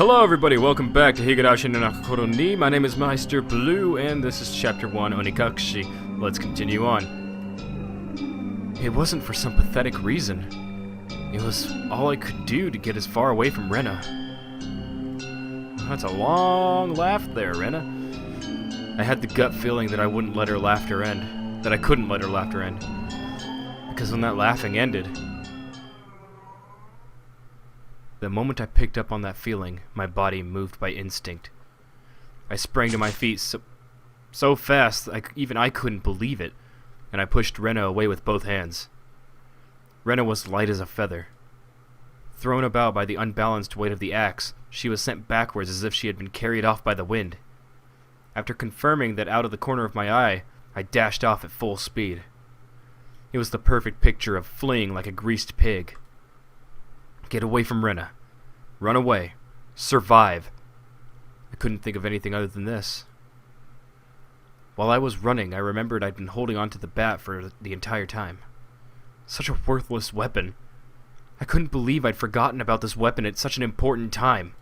Hello everybody, welcome back to Higurashi no Nakokoro ni. My name is Meisterbloo, and this is Chapter 1, Onikakushi. Let's continue on. It wasn't for some pathetic reason. It was all I could do to get as far away from Rena. That's a long laugh there, Rena. I had the gut feeling that I wouldn't let her laughter end. That I couldn't let her laughter end. Because when that laughing ended, the moment I picked up on that feeling, my body moved by instinct. I sprang to my feet so fast even I couldn't believe it, and I pushed Rena away with both hands. Rena was light as a feather. Thrown about by the unbalanced weight of the axe, she was sent backwards as if she had been carried off by the wind. After confirming that out of the corner of my eye, I dashed off at full speed. It was the perfect picture of fleeing like a greased pig. Get away from Rena. Run away. Survive. I couldn't think of anything other than this. While I was running, I remembered I'd been holding onto the bat for the entire time. Such a worthless weapon. I couldn't believe I'd forgotten about this weapon at such an important time.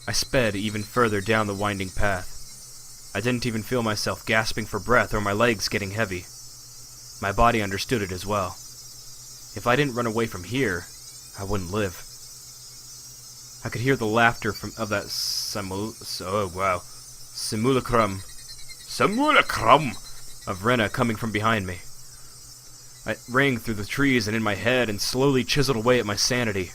I sped even further down the winding path. I didn't even feel myself gasping for breath or my legs getting heavy. My body understood it as well. If I didn't run away from here, I wouldn't live. I could hear the laughter of that simulacrum of Rena coming from behind me. It rang through the trees and in my head and slowly chiseled away at my sanity.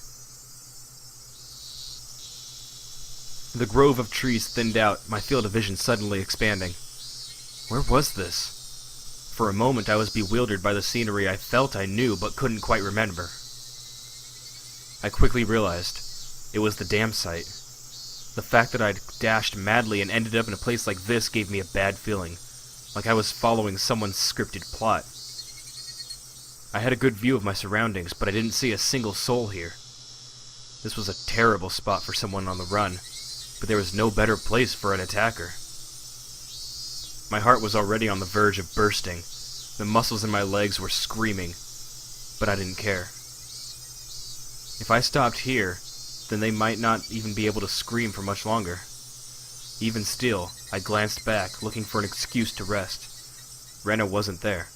The grove of trees thinned out, my field of vision suddenly expanding. Where was this? For a moment I was bewildered by the scenery I felt I knew but couldn't quite remember. I quickly realized it was the dam site. The fact that I'd dashed madly and ended up in a place like this gave me a bad feeling, like I was following someone's scripted plot. I had a good view of my surroundings, but I didn't see a single soul here. This was a terrible spot for someone on the run, but there was no better place for an attacker. My heart was already on the verge of bursting. The muscles in my legs were screaming, but I didn't care. If I stopped here, then they might not even be able to scream for much longer. Even still, I glanced back, looking for an excuse to rest. Rena wasn't there.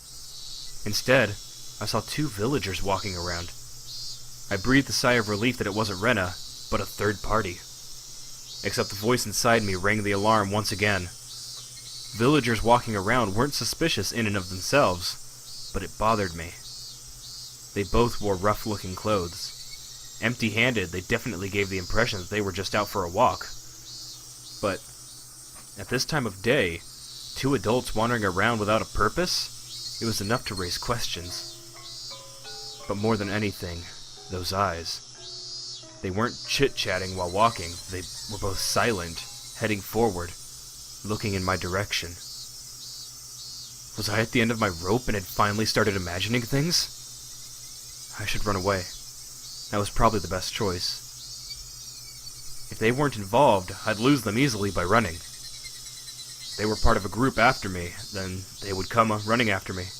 Instead, I saw two villagers walking around. I breathed a sigh of relief that it wasn't Rena, but a third party. Except the voice inside me rang the alarm once again. Villagers walking around weren't suspicious in and of themselves, but it bothered me. They both wore rough-looking clothes. Empty-handed, they definitely gave the impression that they were just out for a walk. But at this time of day, two adults wandering around without a purpose, it was enough to raise questions. But more than anything, those eyes. They weren't chit-chatting while walking, they were both silent, heading forward, looking in my direction. Was I at the end of my rope and had finally started imagining things? I should run away. That was probably the best choice. If they weren't involved, I'd lose them easily by running. If they were part of a group after me, then they would come running after me.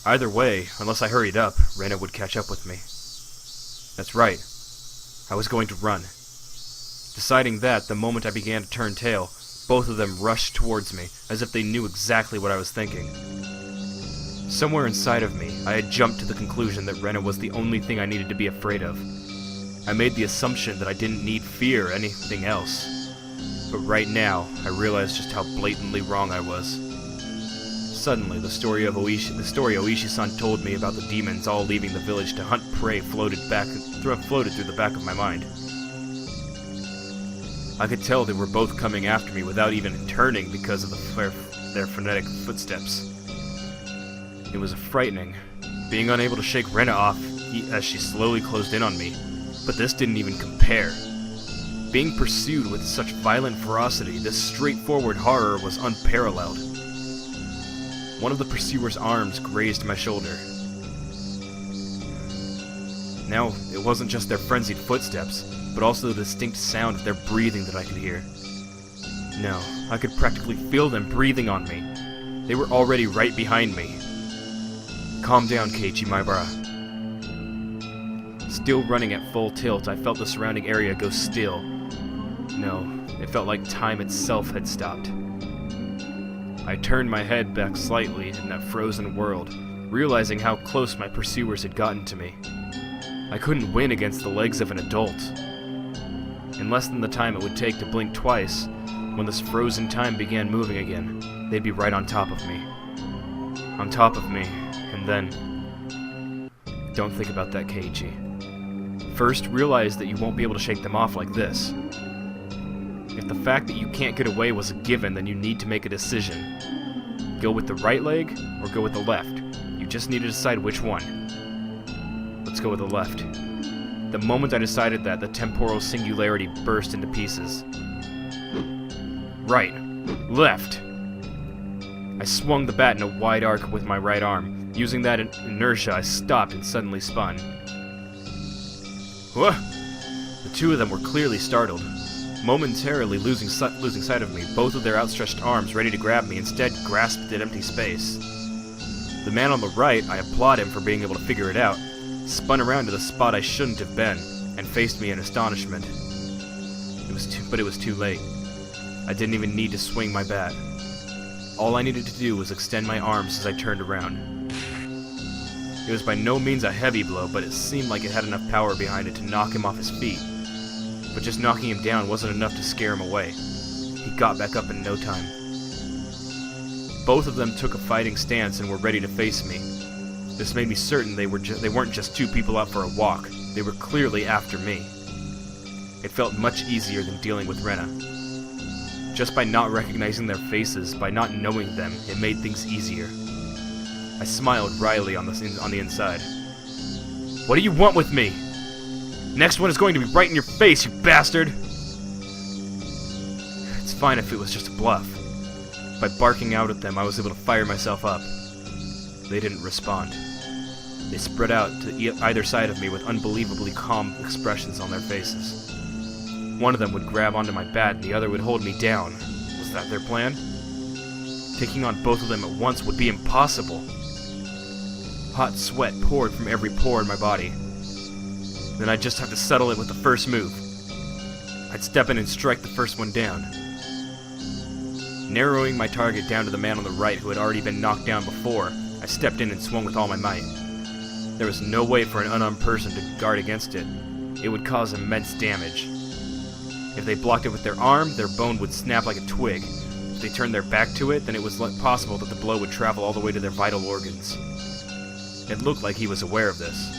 Either way, unless I hurried up, Rena would catch up with me. That's right. I was going to run. Deciding that, the moment I began to turn tail, both of them rushed towards me, as if they knew exactly what I was thinking. Somewhere inside of me, I had jumped to the conclusion that Rena was the only thing I needed to be afraid of. I made the assumption that I didn't need fear or anything else. But right now, I realized just how blatantly wrong I was. Suddenly, the story Oishi-san told me about the demons all leaving the village to hunt prey floated through the back of my mind. I could tell they were both coming after me without even turning because of their frenetic footsteps. It was frightening, being unable to shake Rena off as she slowly closed in on me, but this didn't even compare. Being pursued with such violent ferocity, this straightforward horror was unparalleled. One of the pursuer's arms grazed my shoulder. Now, it wasn't just their frenzied footsteps, but also the distinct sound of their breathing that I could hear. No, I could practically feel them breathing on me. They were already right behind me. Calm down, Keiichi, my bra. Still running at full tilt, I felt the surrounding area go still. No, it felt like time itself had stopped. I turned my head back slightly in that frozen world, realizing how close my pursuers had gotten to me. I couldn't win against the legs of an adult. In less than the time it would take to blink twice, when this frozen time began moving again, they'd be right on top of me. On top of me, and then... Don't think about that, Keiichi. First, realize that you won't be able to shake them off like this. If the fact that you can't get away was a given, then you need to make a decision. Go with the right leg, or go with the left. You just need to decide which one. Let's go with the left. The moment I decided that, the temporal singularity burst into pieces. Right. Left. I swung the bat in a wide arc with my right arm. Using that inertia, I stopped and suddenly spun. Whoa! The two of them were clearly startled. Momentarily losing sight of me, both of their outstretched arms ready to grab me instead grasped at empty space. The man on the right, I applaud him for being able to figure it out, spun around to the spot I shouldn't have been, and faced me in astonishment. But it was too late. I didn't even need to swing my bat. All I needed to do was extend my arms as I turned around. It was by no means a heavy blow, but it seemed like it had enough power behind it to knock him off his feet. But just knocking him down wasn't enough to scare him away. He got back up in no time. Both of them took a fighting stance and were ready to face me. This made me certain they weren't just two people out for a walk. They were clearly after me. It felt much easier than dealing with Rena. Just by not recognizing their faces, by not knowing them, it made things easier. I smiled wryly on the inside. What do you want with me? Next one is going to be right in your face, you bastard! It's fine if it was just a bluff. By barking out at them, I was able to fire myself up. They didn't respond. They spread out to either side of me with unbelievably calm expressions on their faces. One of them would grab onto my bat and the other would hold me down. Was that their plan? Taking on both of them at once would be impossible. Hot sweat poured from every pore in my body. Then I'd just have to settle it with the first move. I'd step in and strike the first one down. Narrowing my target down to the man on the right who had already been knocked down before, I stepped in and swung with all my might. There was no way for an unarmed person to guard against it. It would cause immense damage. If they blocked it with their arm, their bone would snap like a twig. If they turned their back to it, then it was possible that the blow would travel all the way to their vital organs. It looked like he was aware of this.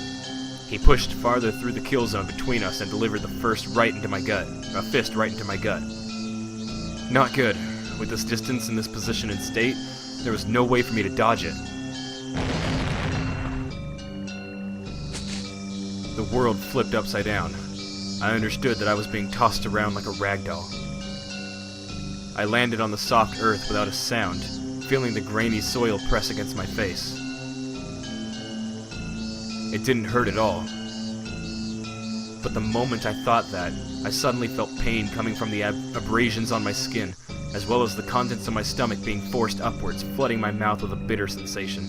He pushed farther through the kill zone between us and delivered the fist right into my gut. Not good. With this distance and this position and state, there was no way for me to dodge it. The world flipped upside down. I understood that I was being tossed around like a rag doll. I landed on the soft earth without a sound, feeling the grainy soil press against my face. It didn't hurt at all. But the moment I thought that, I suddenly felt pain coming from the abrasions on my skin, as well as the contents of my stomach being forced upwards, flooding my mouth with a bitter sensation.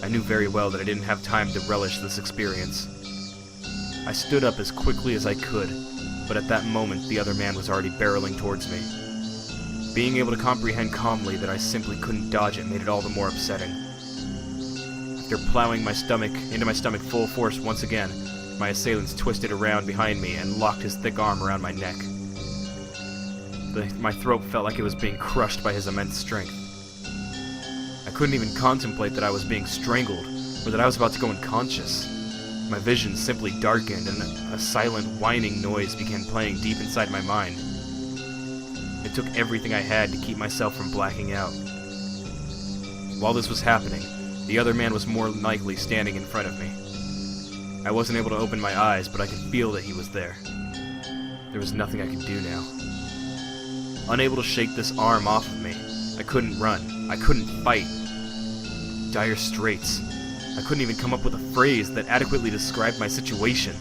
I knew very well that I didn't have time to relish this experience. I stood up as quickly as I could, but at that moment the other man was already barreling towards me. Being able to comprehend calmly that I simply couldn't dodge it made it all the more upsetting. After plowing into my stomach full force once again, my assailant twisted around behind me and locked his thick arm around my neck. My throat felt like it was being crushed by his immense strength. I couldn't even contemplate that I was being strangled, or that I was about to go unconscious. My vision simply darkened, and a silent, whining noise began playing deep inside my mind. It took everything I had to keep myself from blacking out. While this was happening, the other man was more than likely standing in front of me. I wasn't able to open my eyes, but I could feel that he was there. There was nothing I could do now. Unable to shake this arm off of me, I couldn't run. I couldn't fight. Dire straits. I couldn't even come up with a phrase that adequately described my situation.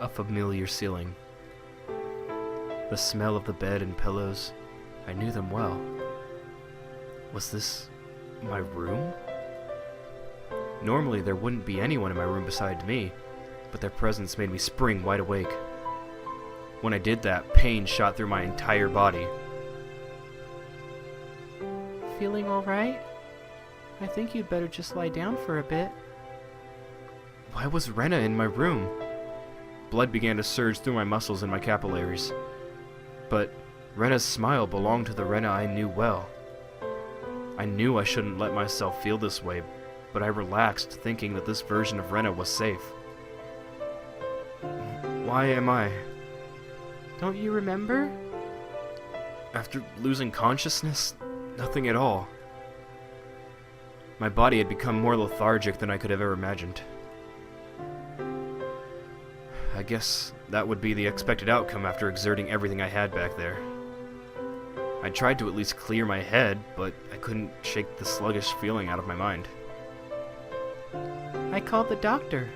a familiar ceiling. The smell of the bed and pillows, I knew them well. Was this my room? Normally there wouldn't be anyone in my room beside me, but their presence made me spring wide awake. When I did that, pain shot through my entire body. Feeling alright? I think you'd better just lie down for a bit. Why was Rena in my room? Blood began to surge through my muscles and my capillaries. But Rena's smile belonged to the Rena I knew well. I knew I shouldn't let myself feel this way, but I relaxed, thinking that this version of Rena was safe. Why am I? Don't you remember? After losing consciousness, nothing at all. My body had become more lethargic than I could have ever imagined. I guess that would be the expected outcome after exerting everything I had back there. I tried to at least clear my head, but I couldn't shake the sluggish feeling out of my mind. I called the doctor.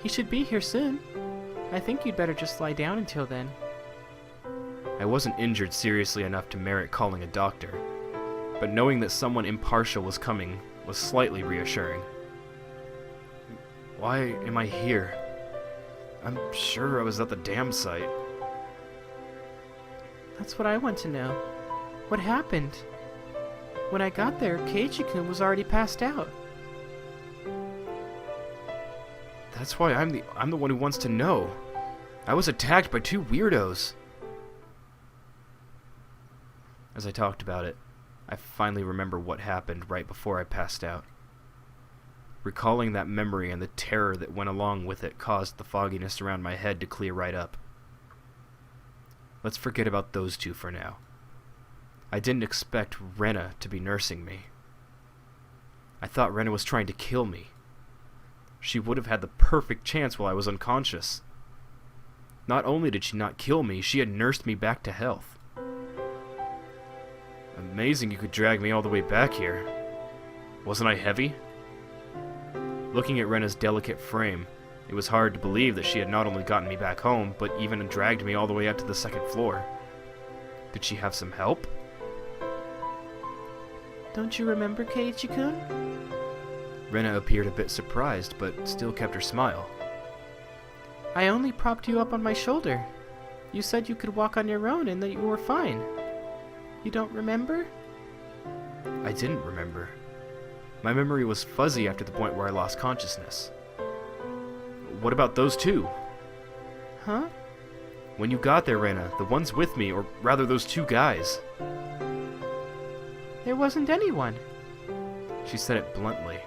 He should be here soon. I think you'd better just lie down until then. I wasn't injured seriously enough to merit calling a doctor, but knowing that someone impartial was coming was slightly reassuring. Why am I here? I'm sure I was at the dam site. That's what I want to know. What happened? When I got there, Keiichi-kun was already passed out. That's why I'm the one who wants to know. I was attacked by two weirdos. As I talked about it, I finally remember what happened right before I passed out. Recalling that memory and the terror that went along with it caused the fogginess around my head to clear right up. Let's forget about those two for now. I didn't expect Rena to be nursing me. I thought Rena was trying to kill me. She would have had the perfect chance while I was unconscious. Not only did she not kill me, she had nursed me back to health. Amazing you could drag me all the way back here. Wasn't I heavy? Looking at Rena's delicate frame, it was hard to believe that she had not only gotten me back home, but even dragged me all the way up to the second floor. Did she have some help? Don't you remember, Keiichi-kun? Rena appeared a bit surprised, but still kept her smile. I only propped you up on my shoulder. You said you could walk on your own and that you were fine. You don't remember? I didn't remember. My memory was fuzzy after the point where I lost consciousness. What about those two? Huh? When you got there, Rena, the ones with me, or rather those two guys. There wasn't anyone. She said it bluntly.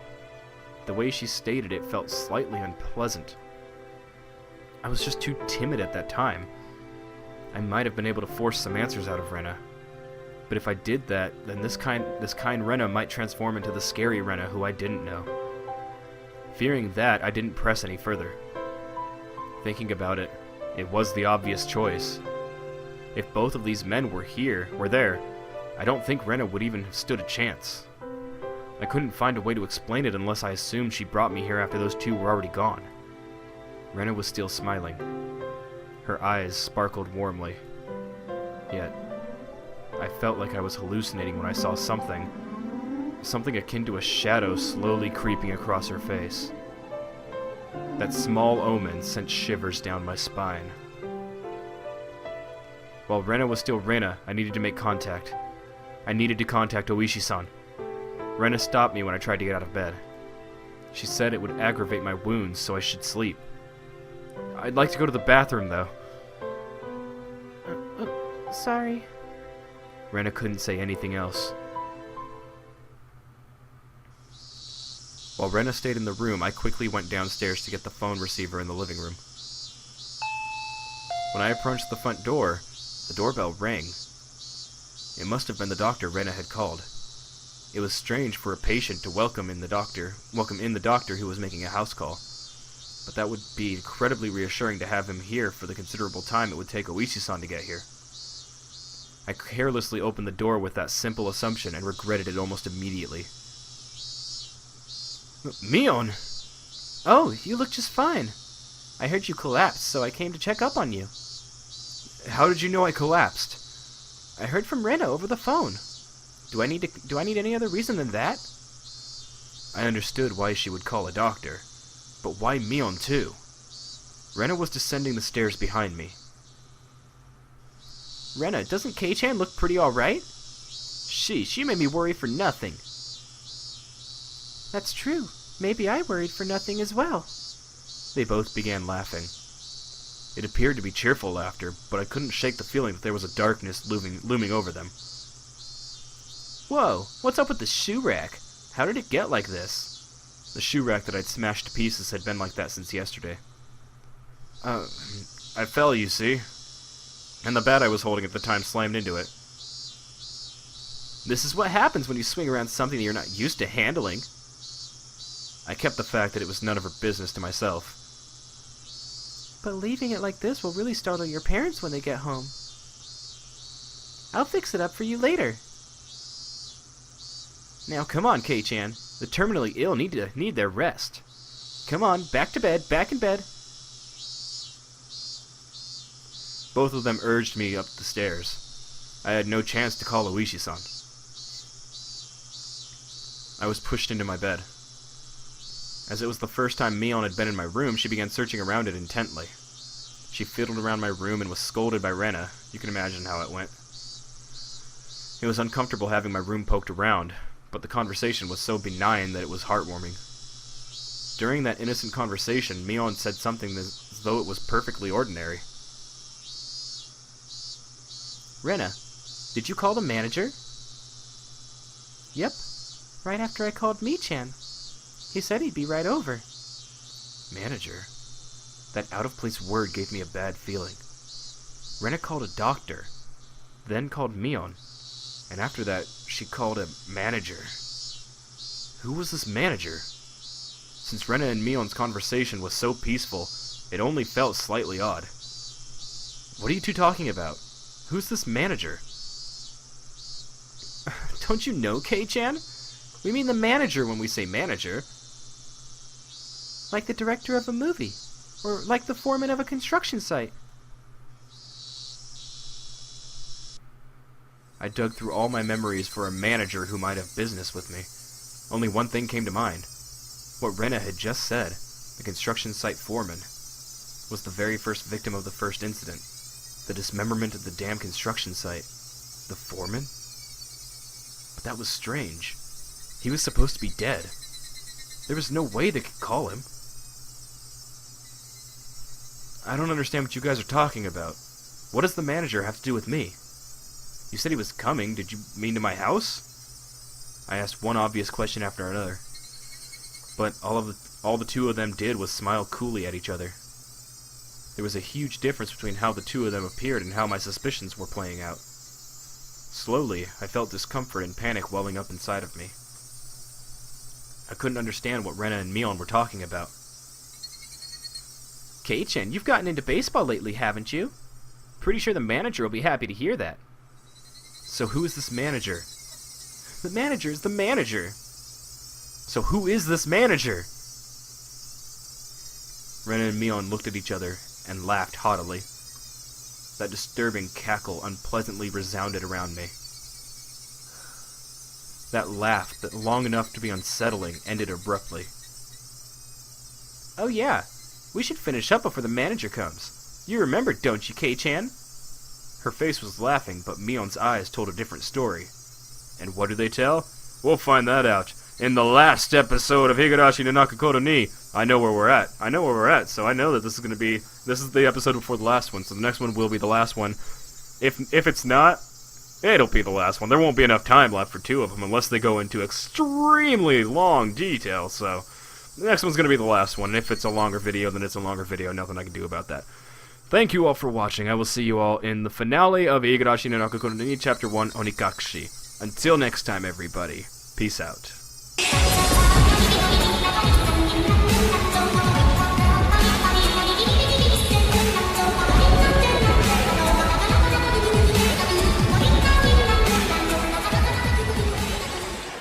The way she stated it felt slightly unpleasant. I was just too timid at that time. I might have been able to force some answers out of Rena. But if I did that, then this kind Rena might transform into the scary Rena who I didn't know. Fearing that, I didn't press any further. Thinking about it, it was the obvious choice. If both of these men were there, I don't think Rena would even have stood a chance. I couldn't find a way to explain it unless I assumed she brought me here after those two were already gone. Rena was still smiling. Her eyes sparkled warmly. Yet, I felt like I was hallucinating when I saw something akin to a shadow slowly creeping across her face. That small omen sent shivers down my spine. While Rena was still Rena, I needed to make contact. I needed to contact Oishi-san. Rena stopped me when I tried to get out of bed. She said it would aggravate my wounds, so I should sleep. I'd like to go to the bathroom, though. Sorry. Rena couldn't say anything else. While Rena stayed in the room, I quickly went downstairs to get the phone receiver in the living room. When I approached the front door, the doorbell rang. It must have been the doctor Rena had called. It was strange for a patient to welcome in the doctor who was making a house call. But that would be incredibly reassuring to have him here for the considerable time it would take Oishi-san to get here. I carelessly opened the door with that simple assumption and regretted it almost immediately. Mion! Oh, you look just fine. I heard you collapsed, so I came to check up on you. How did you know I collapsed? I heard from Rena over the phone. Do I need any other reason than that? I understood why she would call a doctor, but why Mion too? Rena was descending the stairs behind me. Rena, doesn't Kei-chan look pretty alright? She made me worry for nothing. That's true. Maybe I worried for nothing as well. They both began laughing. It appeared to be cheerful laughter, but I couldn't shake the feeling that there was a darkness looming over them. Whoa, what's up with the shoe rack? How did it get like this? The shoe rack that I'd smashed to pieces had been like that since yesterday. I fell, you see, and the bat I was holding at the time slammed into it. This is what happens when you swing around something that you're not used to handling. I kept the fact that it was none of her business to myself. But leaving it like this will really startle your parents when they get home. I'll fix it up for you later. Now come on, Kei-chan. The terminally ill need their rest. Come on, back to bed, back in bed. Both of them urged me up the stairs. I had no chance to call Oishi-san. I was pushed into my bed. As it was the first time Mion had been in my room, she began searching around it intently. She fiddled around my room and was scolded by Rena. You can imagine how it went. It was uncomfortable having my room poked around, but the conversation was so benign that it was heartwarming. During that innocent conversation, Mion said something as though it was perfectly ordinary. Rena, did you call the manager? Yep, right after I called Mi-chan. He said he'd be right over. Manager? That out-of-place word gave me a bad feeling. Rena called a doctor, then called Mion, and after that, she called a manager. Who was this manager? Since Rena and Mion's conversation was so peaceful, it only felt slightly odd. What are you two talking about? Who's this manager? Don't you know, Kei-chan? We mean the manager when we say manager. Like the director of a movie, or like the foreman of a construction site. I dug through all my memories for a manager who might have business with me. Only one thing came to mind. What Rena had just said, the construction site foreman, was the very first victim of the first incident. The dismemberment of the damn construction site. The foreman? But that was strange. He was supposed to be dead. There was no way they could call him. I don't understand what you guys are talking about. What does the manager have to do with me? You said he was coming. Did you mean to my house? I asked one obvious question after another. But all the two of them did was smile coolly at each other. There was a huge difference between how the two of them appeared and how my suspicions were playing out. Slowly, I felt discomfort and panic welling up inside of me. I couldn't understand what Rena and Mion were talking about. Kei-chan, you've gotten into baseball lately, haven't you? Pretty sure the manager will be happy to hear that. So who is this manager? The manager is the manager. So who is this manager? Rena and Mion looked at each other and laughed haughtily. That disturbing cackle unpleasantly resounded around me. That laugh, that long enough to be unsettling, ended abruptly. Oh yeah, we should finish up before the manager comes. You remember, don't you, Kei-chan? Her face was laughing, but Mion's eyes told a different story. And what do they tell? We'll find that out in the last episode of Higurashi no Nakakoto ni. I know where we're at, so I know that this is the episode before the last one, so the next one will be the last one. If it's not, it'll be the last one. There won't be enough time left for two of them unless they go into extremely long detail, so the next one's going to be the last one. And if it's a longer video, then it's a longer video. Nothing I can do about that. Thank you all for watching. I will see you all in the finale of Higurashi no Nakakoto ni Chapter 1, Onikakushi. Until next time, everybody. Peace out.